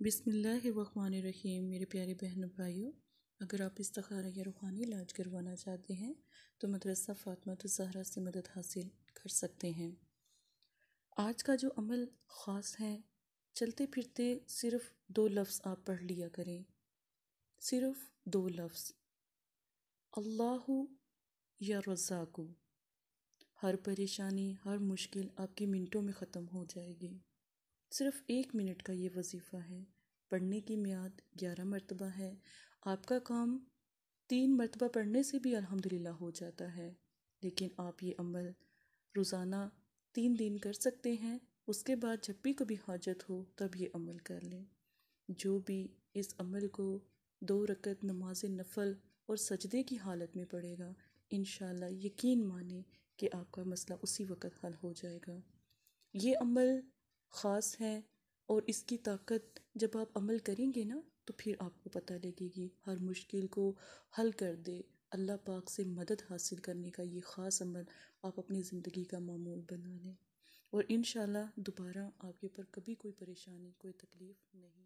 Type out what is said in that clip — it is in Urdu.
بسم اللہ الرحمن الرحیم۔ میرے پیارے بہن بھائیوں، اگر آپ استخارہ یا روحانی علاج کروانا چاہتے ہیں تو مدرسہ فاطمہ الزہرا سے مدد حاصل کر سکتے ہیں۔ آج کا جو عمل خاص ہے، چلتے پھرتے صرف 2 لفظ آپ پڑھ لیا کریں، صرف 2 لفظ، اللہ یا رزاق۔ ہر پریشانی، ہر مشکل آپ کی منٹوں میں ختم ہو جائے گی۔ صرف 1 منٹ کا یہ وظیفہ ہے۔ پڑھنے کی میعاد 11 مرتبہ ہے۔ آپ کا کام 3 مرتبہ پڑھنے سے بھی الحمدللہ ہو جاتا ہے، لیکن آپ یہ عمل روزانہ 3 دن کر سکتے ہیں۔ اس کے بعد جب بھی کبھی حاجت ہو تب یہ عمل کر لیں۔ جو بھی اس عمل کو 2 رکعت نماز نفل اور سجدے کی حالت میں پڑھے گا، انشاءاللہ یقین مانیں کہ آپ کا مسئلہ اسی وقت حل ہو جائے گا۔ یہ عمل خاص ہے اور اس کی طاقت جب آپ عمل کریں گے نا تو پھر آپ کو پتہ لگے گی۔ ہر مشکل کو حل کر دے، اللہ پاک سے مدد حاصل کرنے کا یہ خاص عمل آپ اپنی زندگی کا معمول بنا لیں، اور انشاءاللہ دوبارہ آپ کے اوپر کبھی کوئی پریشانی، کوئی تکلیف نہیں